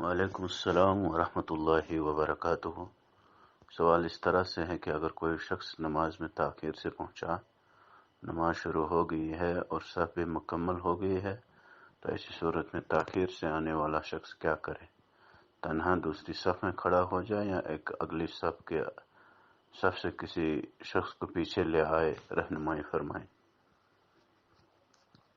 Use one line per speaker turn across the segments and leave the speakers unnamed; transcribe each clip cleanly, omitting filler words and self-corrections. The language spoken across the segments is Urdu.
وعلیکم السلام ورحمۃ اللہ وبرکاتہ۔ سوال اس طرح سے ہے کہ اگر کوئی شخص نماز میں تاخیر سے پہنچا، نماز شروع ہو گئی ہے اور صف بھی مکمل ہو گئی ہے، تو ایسی صورت میں تاخیر سے آنے والا شخص کیا کرے؟ تنہا دوسری صف میں کھڑا ہو جائے یا ایک اگلی صف سے کسی شخص کو پیچھے لے آئے؟ رہنمائی فرمائیں۔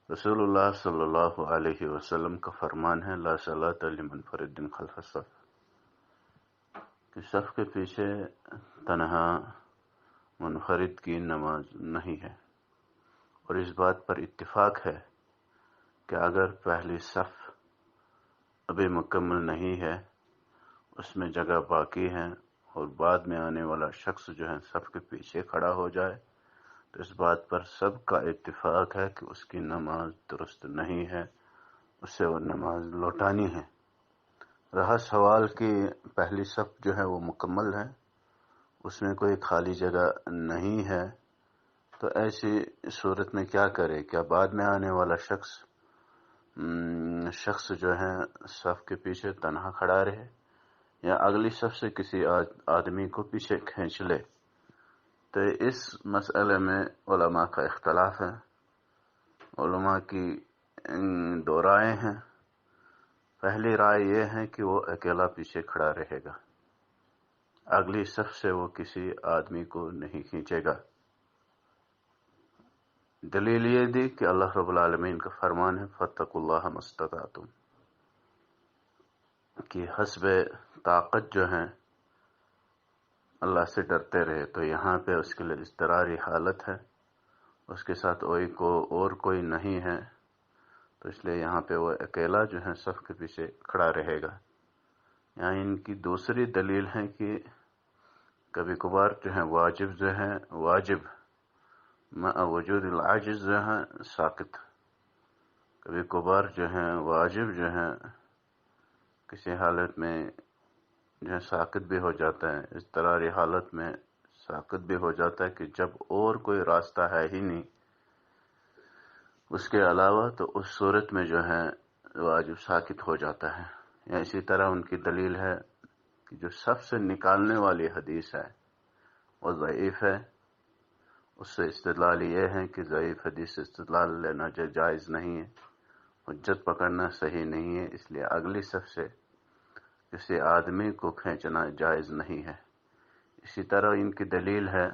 رسول اللہ صلی اللہ علیہ وسلم کا فرمان ہے، لا صلاۃ لمنفرد خلف الصف، کہ صف کے پیچھے تنہا منفرد کی نماز نہیں ہے۔ اور اس بات پر اتفاق ہے کہ اگر پہلی صف ابھی مکمل نہیں ہے، اس میں جگہ باقی ہے، اور بعد میں آنے والا شخص جو ہے صف کے پیچھے کھڑا ہو جائے، تو اس بات پر سب کا اتفاق ہے کہ اس کی نماز درست نہیں ہے، اسے وہ نماز لوٹانی ہے۔ رہا سوال کہ پہلی صف جو ہے وہ مکمل ہے، اس میں کوئی خالی جگہ نہیں ہے، تو ایسی صورت میں کیا کرے؟ کیا بعد میں آنے والا شخص جو ہے صف کے پیچھے تنہا کھڑا رہے، یا اگلی صف سے کسی آدمی کو پیچھے کھینچ لے؟ تو اس مسئلے میں علماء کا اختلاف ہے۔ علماء کی دو رائے ہیں۔ پہلی رائے یہ ہے کہ وہ اکیلا پیچھے کھڑا رہے گا، اگلی صف سے وہ کسی آدمی کو نہیں کھینچے گا۔ دلیل یہ دی کہ اللہ رب العالمین کا فرمان ہے، فاتقوا اللہ ما استطعتم، کہ حسب طاقت جو ہیں اللہ سے ڈرتے رہے۔ تو یہاں پہ اس کے لیے اضطراری حالت ہے، اس کے ساتھ اور کوئی نہیں ہے، تو اس لیے یہاں پہ وہ اکیلا جو ہے صف کے پیچھے کھڑا رہے گا۔ یہاں ان کی دوسری دلیل ہے کہ کبھی کبھار جو ہے واجب مع وجود العاجز جو ہے ساقط، کبھی کبھار جو ہے واجب جو ہے کسی حالت میں جو ہے ساقط بھی ہو جاتا ہے، اضطراری حالت میں ساقط بھی ہو جاتا ہے کہ جب اور کوئی راستہ ہے ہی نہیں اس کے علاوہ، تو اس صورت میں جو ہے واجب ساقط ہو جاتا ہے۔ یا اسی طرح ان کی دلیل ہے کہ جو صف سے نکالنے والی حدیث ہے وہ ضعیف ہے۔ اس سے استدلال یہ ہے کہ ضعیف حدیث سے استدلال لینا جائز نہیں ہے، حجت پکڑنا صحیح نہیں ہے، اس لیے اگلی صف سے کسی آدمی کو کھینچنا جائز نہیں ہے۔ اسی طرح ان کی دلیل ہے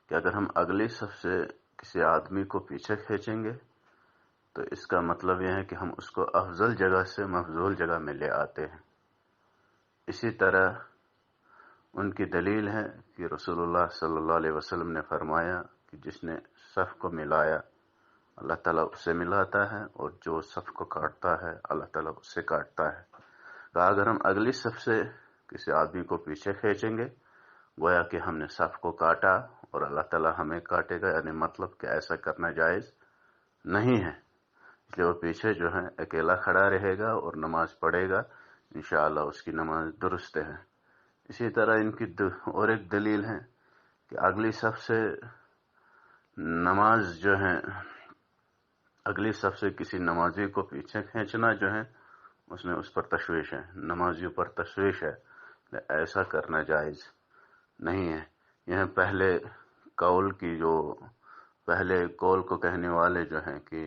کہ اگر ہم اگلی صف سے کسی آدمی کو پیچھے کھینچیں گے تو اس کا مطلب یہ ہے کہ ہم اس کو افضل جگہ سے مفضول جگہ میں لے آتے ہیں۔ اسی طرح ان کی دلیل ہے کہ رسول اللہ صلی اللہ علیہ وسلم نے فرمایا کہ جس نے صف کو ملایا اللہ تعالیٰ اسے ملاتا ہے، اور جو صف کو کاٹتا ہے اللہ تعالیٰ اسے کاٹتا ہے۔ تو اگر ہم اگلی صف سے کسی آدمی کو پیچھے کھینچیں گے، گویا کہ ہم نے صف کو کاٹا اور اللہ تعالیٰ ہمیں کاٹے گا، یعنی مطلب کہ ایسا کرنا جائز نہیں ہے۔ اس لیے وہ پیچھے جو ہے اکیلا کھڑا رہے گا اور نماز پڑھے گا، انشاءاللہ اس کی نماز درست ہے۔ اسی طرح ان کی اور ایک دلیل ہے کہ اگلی صف سے نماز جو ہے اگلی صف سے کسی نمازی کو پیچھے کھینچنا جو ہے اس پر تشویش ہے، نمازیوں پر تشویش ہے، ایسا کرنا جائز نہیں ہے۔ یہ پہلے قول کو کہنے والے جو ہیں کہ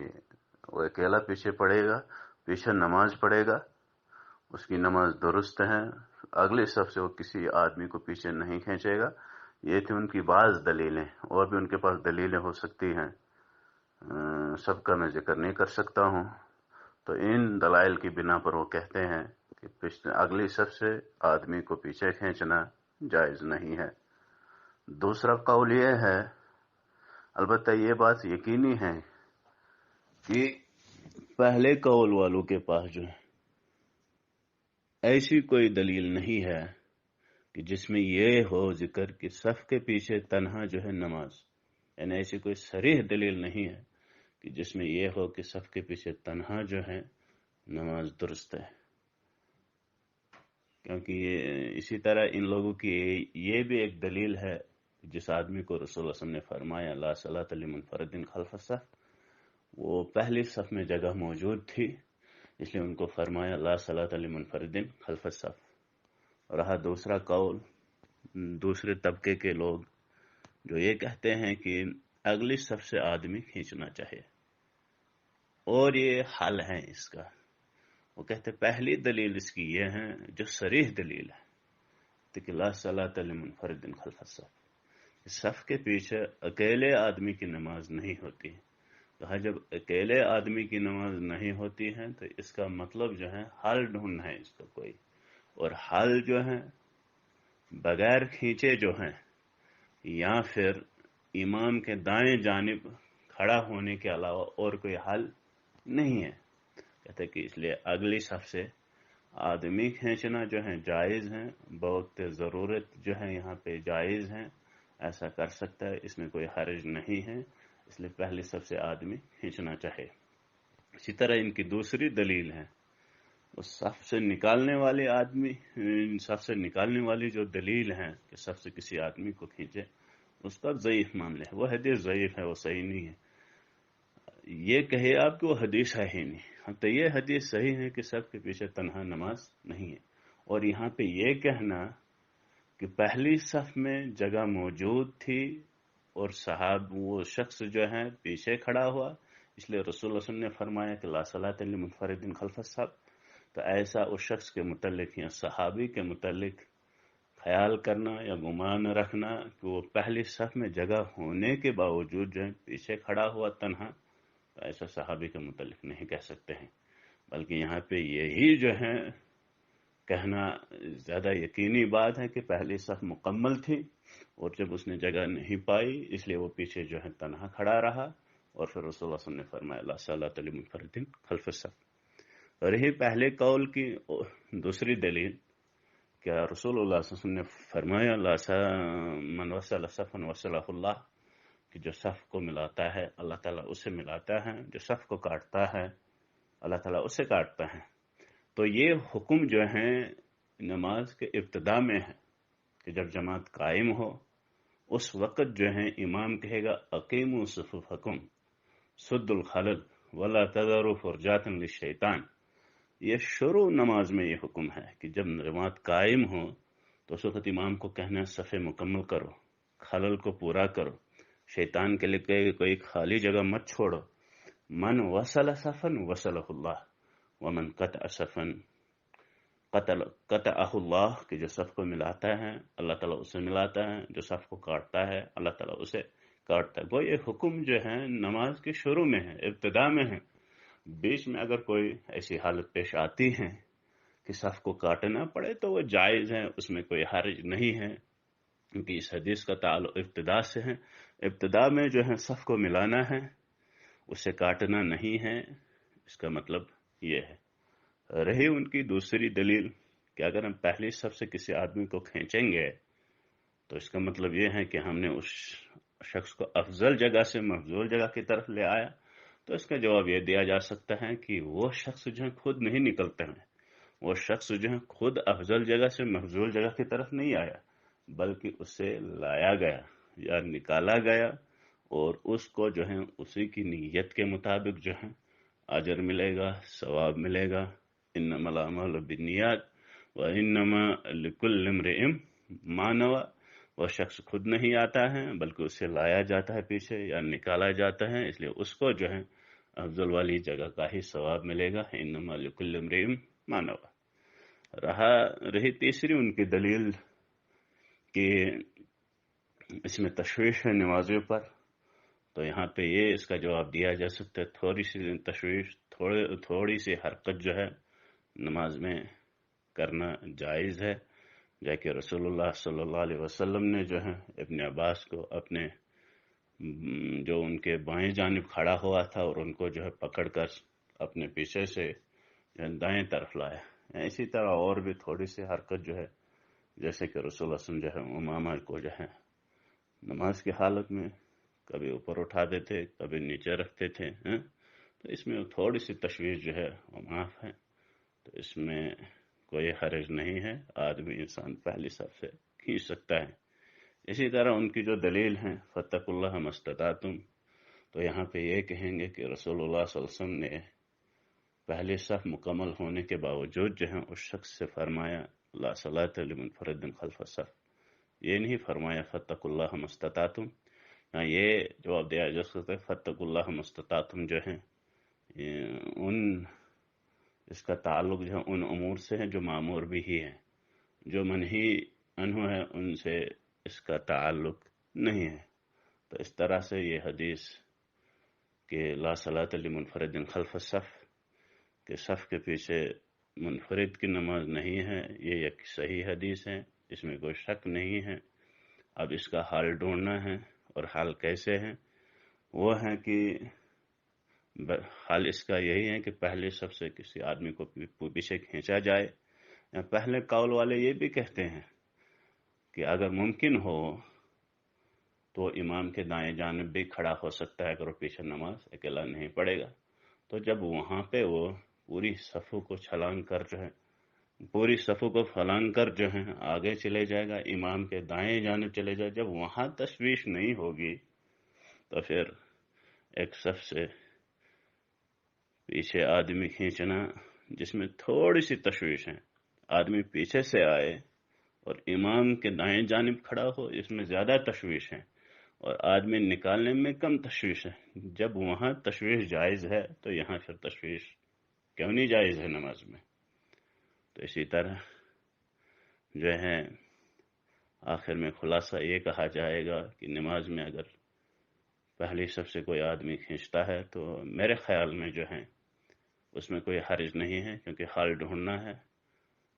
وہ اکیلا پیچھے نماز پڑھے گا، اس کی نماز درست ہے، اگلی صف سے وہ کسی آدمی کو پیچھے نہیں کھینچے گا۔ یہ تھی ان کی بعض دلیلیں، اور بھی ان کے پاس دلیلیں ہو سکتی ہیں، سب کا میں ذکر نہیں کر سکتا ہوں۔ تو ان دلائل کی بنا پر وہ کہتے ہیں کہ اگلی صف سے آدمی کو پیچھے کھینچنا جائز نہیں ہے۔ دوسرا قول یہ ہے، البتہ یہ بات یقینی ہے کہ پہلے قول والوں کے پاس جو ہے ایسی کوئی دلیل نہیں ہے کہ جس میں یہ ہو ذکر کہ صف کے پیچھے تنہا جو ہے نماز، یعنی ایسی کوئی صریح دلیل نہیں ہے کہ جس میں یہ ہو کہ صف کے پیچھے تنہا جو ہے نماز درست ہے۔ کیونکہ اسی طرح ان لوگوں کی یہ بھی ایک دلیل ہے، جس آدمی کو رسول اللہ صلی اللہ علیہ وسلم نے فرمایا لا صلاۃ لمنفرد خلف الصف، وہ پہلی صف میں جگہ موجود تھی، اس لیے ان کو فرمایا لا صلاۃ لمنفرد خلف الصف۔ رہا دوسرا قول دوسرے طبقے کے لوگ جو یہ کہتے ہیں کہ اگلی صف سے آدمی کھینچنا چاہیے، اور یہ حل ہے اس کا۔ وہ کہتے پہلی دلیل اس کی یہ ہے جو صریح دلیل ہے کہ لا صلاۃ لمنفرد خلف الصف، صف کے پیچھے اکیلے آدمی کی نماز نہیں ہوتی۔ کہا جب اکیلے آدمی کی نماز نہیں ہوتی ہے تو اس کا مطلب جو ہے حل ڈھونڈنا ہے اس کا کوئی، اور حل جو ہے بغیر کھینچے جو ہیں یا پھر امام کے دائیں جانب کھڑا ہونے کے علاوہ اور کوئی حل نہیں ہے۔ کہتے کہ اس لیے اگلی صف سے آدمی کھینچنا جو ہے جائز ہے، بوقت ضرورت جو ہے یہاں پہ جائز ہے، ایسا کر سکتا ہے، اس میں کوئی حرج نہیں ہے، اس لیے پہلی صف سے آدمی کھینچنا چاہے۔ اسی طرح ان کی دوسری دلیل ہے اس صف سے نکالنے والے آدمی، صف سے نکالنے والی جو دلیل ہے کہ صف سے کسی آدمی کو کھینچے، اس کا ضعیف معاملہ ہے، وہ حدیث ضعیف ہے، وہ صحیح نہیں ہے۔ یہ کہے آپ کہ وہ حدیث ہے ہی نہیں، تو یہ حدیث صحیح ہے کہ سب کے پیچھے تنہا نماز نہیں ہے۔ اور یہاں پہ یہ کہنا کہ پہلی صف میں جگہ موجود تھی اور صحاب وہ شخص جو ہے پیچھے کھڑا ہوا، اس لیے رسول اللہ صلی اللہ علیہ وسلم نے فرمایا کہ لا صلاۃ لمنفرد خلف الصف، تو ایسا اس شخص کے متعلق یا صحابی کے متعلق خیال کرنا یا گمان رکھنا کہ وہ پہلی صف میں جگہ ہونے کے باوجود جو ہے پیچھے کھڑا ہوا تنہا، تو ایسا صحابی کے متعلق نہیں کہہ سکتے ہیں، بلکہ یہاں پہ یہی جو ہے کہنا زیادہ یقینی بات ہے کہ پہلی صف مکمل تھی اور جب اس نے جگہ نہیں پائی اس لیے وہ پیچھے جو ہے تنہا کھڑا رہا، اور پھر رسول اللہ صلی اللہ علیہ وسلم نے فرمایا لا صلاۃ لمنفرد خلف الصف۔ اور یہی پہلے قول کی دوسری دلیل کیا رسول اللہ صلی اللہ علیہ وسلم نے فرمایا من وصل صفا وصلہ اللہ، کہ جو صف کو ملاتا ہے اللہ تعالیٰ اسے ملاتا ہے، جو صف کو کاٹتا ہے اللہ تعالیٰ اسے کاٹتا ہے۔ تو یہ حکم جو ہے نماز کے ابتدا میں ہے کہ جب جماعت قائم ہو اس وقت جو ہے امام کہے گا اقیموا صفوفکم سد الخلل ولا تذروا فرجات للشیطان۔ یہ شروع نماز میں یہ حکم ہے کہ جب جماعت قائم ہو تو اس وقت امام کو کہنا ہے صفیں مکمل کرو، خلل کو پورا کرو، شیطان کے لیے کوئی خالی جگہ مت چھوڑو۔ من وصل صفا وصلہ اللہ ومن قطع صفا قطعہ اللہ، کہ جو صف کو ملاتا ہے اللہ تعالیٰ اسے ملاتا ہے، جو صف کو کاٹتا ہے اللہ تعالیٰ اسے کاٹتا ہے۔ وہ یہ حکم جو ہے نماز کے شروع میں ہے، ابتدا میں ہے۔ بیچ میں اگر کوئی ایسی حالت پیش آتی ہے کہ صف کو کاٹنا پڑے تو وہ جائز ہے، اس میں کوئی حرج نہیں ہے، کیونکہ اس حدیث کا تعلق ابتدا سے ہے۔ ابتدا میں جو ہے صف کو ملانا ہے، اسے کاٹنا نہیں ہے، اس کا مطلب یہ ہے۔ رہی ان کی دوسری دلیل کہ اگر ہم پہلی صف سے کسی آدمی کو کھینچیں گے تو اس کا مطلب یہ ہے کہ ہم نے اس شخص کو افضل جگہ سے مفضول جگہ کی طرف لے آیا، تو اس کا جواب یہ دیا جا سکتا ہے کہ وہ شخص جو ہے خود نہیں نکلتے ہیں، وہ شخص جو ہے خود افضل جگہ سے مفضول جگہ کی طرف نہیں آیا، بلکہ اسے لایا گیا یا نکالا گیا، اور اس کو جو ہے اسی کی نیت کے مطابق جو ہے اجر ملے گا، ثواب ملے گا۔ انما الاعمال بالنیات وانما لکل امرئ ما نوى۔ وہ شخص خود نہیں آتا ہے بلکہ اسے لایا جاتا ہے پیچھے یا نکالا جاتا ہے، اس لیے اس کو جو ہے افضل والی جگہ کا ہی ثواب ملے گا۔ انما لکل امرئ ما نوى۔ رہی تیسری ان کی دلیل کہ اس میں تشویش ہے نمازیوں پر، تو یہاں پہ یہ اس کا جواب دیا جا سکتا ہے تھوڑی سی تشویش، تھوڑی سی حرکت جو ہے نماز میں کرنا جائز ہے، جیسے رسول اللہ صلی اللہ علیہ وسلم نے جو ہے ابن عباس کو اپنے جو ان کے بائیں جانب کھڑا ہوا تھا اور ان کو جو ہے پکڑ کر اپنے پیچھے سے دائیں طرف لایا۔ اسی طرح اور بھی تھوڑی سی حرکت جو ہے، جیسے کہ رسول اللہ صلی اللہ علیہ وسلم جو ہے امامہ کو جو ہے نماز کی حالت میں کبھی اوپر اٹھا دیتے کبھی نیچے رکھتے تھے، تو اس میں تھوڑی سی تشویش جو ہے وہ معاف ہے، تو اس میں کوئی حرج نہیں ہے، آدمی انسان پہلی صف سے کھینچ سکتا ہے۔ اسی طرح ان کی جو دلیل ہیں فاتقوا اللہ ما استطعتم، تو یہاں پہ یہ کہیں گے کہ رسول اللہ صلی اللہ علیہ وسلم نے پہلی صف مکمل ہونے کے باوجود جو ہے اس شخص سے فرمایا لا صلاۃ لمنفرد خلف الصف، یہ نہیں فرمایا فتقوا اللہ ما استطعتم. یہ جواب دیا جا سکتا ہے فتقوا اللہ ما استطعتم جو ہے ان اس کا تعلق جو ہے ان امور سے ہے جو معمور بھی ہی ہے، جو منہی عنہ ہے ان سے اس کا تعلق نہیں ہے. تو اس طرح سے یہ حدیث کہ لا صلاۃ لمنفرد خلف الصف، کہ صف کے پیچھے منفرد کی نماز نہیں ہے، یہ ایک صحیح حدیث ہے، اس میں کوئی شک نہیں ہے. اب اس کا حال ڈھونڈنا ہے، اور حال کیسے ہے؟ وہ ہے کہ حال اس کا یہی ہے کہ پہلے صف سے کسی آدمی کو پیچھے کھینچا جائے. یا پہلے قول والے یہ بھی کہتے ہیں کہ اگر ممکن ہو تو امام کے دائیں جانب بھی کھڑا ہو سکتا ہے اگر وہ پیچھے نماز اکیلا نہیں پڑھے گا. تو جب وہاں پہ وہ پوری صفوں کو چھلانگ کر جو ہے پوری صفوں کو پھلانگ کر جو ہے آگے چلے جائے گا، امام کے دائیں جانب چلے جائے، جب وہاں تشویش نہیں ہوگی تو پھر ایک صف سے پیچھے آدمی کھینچنا جس میں تھوڑی سی تشویش ہے، آدمی پیچھے سے آئے اور امام کے دائیں جانب کھڑا ہو، اس میں زیادہ تشویش ہے، اور آدمی نکالنے میں کم تشویش ہے. جب وہاں تشویش جائز ہے تو یہاں پھر تشویش کیوں نہیں جائز ہے نماز میں؟ تو اسی طرح جو ہے آخر میں خلاصہ یہ کہا جائے گا کہ نماز میں اگر پہلی صف سے کوئی آدمی کھینچتا ہے تو میرے خیال میں جو ہے اس میں کوئی حرج نہیں ہے، کیونکہ حال ڈھونڈنا ہے،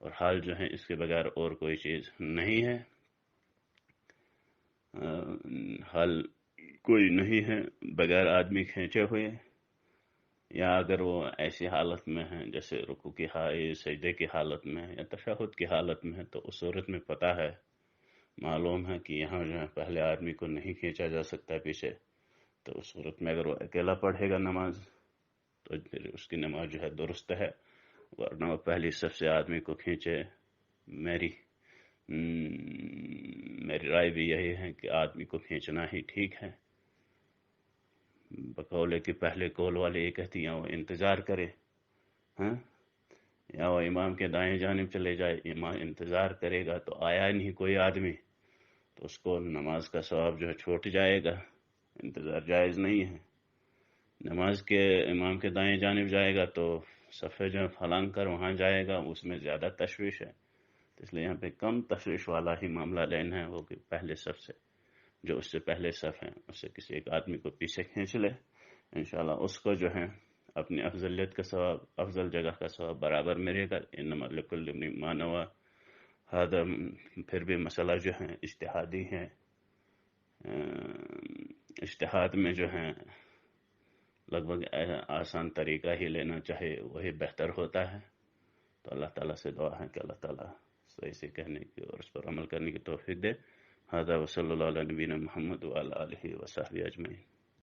اور حال جو ہے اس کے بغیر اور کوئی چیز نہیں ہے. حال کوئی نہیں ہے بغیر آدمی کھینچے ہوئے، یا اگر وہ ایسی حالت میں ہے جیسے رکوع کی حالت، سجدے کی حالت میں یا تشہد کی حالت میں ہے، تو اس صورت میں پتہ ہے، معلوم ہے کہ یہاں جو ہے پہلے آدمی کو نہیں کھینچا جا سکتا پیچھے. تو اس صورت میں اگر وہ اکیلا پڑھے گا نماز تو پھر اس کی نماز جو ہے درست ہے، ورنہ وہ پہلی صف سے آدمی کو کھینچے. میری رائے بھی یہی ہے کہ آدمی کو کھینچنا ہی ٹھیک ہے، بقول کہ پہلے قول والے یہ کہتی ہیں وہ انتظار کرے، ہاں، یا وہ امام کے دائیں جانب چلے جائے، امام انتظار کرے گا تو آیا نہیں کوئی آدمی تو اس کو نماز کا ثواب جو ہے چھوٹ جائے گا. انتظار جائز نہیں ہے. نماز کے امام کے دائیں جانب جائے گا تو صفحے جو پھلانگ کر وہاں جائے گا، اس میں زیادہ تشویش ہے. اس لیے یہاں پہ کم تشویش والا ہی معاملہ لینا ہے، وہ کہ پہلے صف سے جو اس سے پہلے صف ہیں اس سے کسی ایک آدمی کو پیچھے کھینچ لے، انشاءاللہ اس کو جو ہے اپنی افضلیت کا ثواب، افضل جگہ کا ثواب برابر ملے گا. انما لکل امرئ ما نوی. ہذا پھر بھی مسئلہ جو ہے اجتہادی ہے، اجتہاد میں جو ہے لگ بھگ آسان طریقہ ہی لینا چاہے وہی بہتر ہوتا ہے. تو اللہ تعالیٰ سے دعا ہے کہ اللہ تعالیٰ صحیح سے کہنے کی اور اس پر عمل کرنے کی توفیق دے. هذا وصلی اللہ علیہ نبینا محمد وعلی آلہ وصحبہ اجمعین.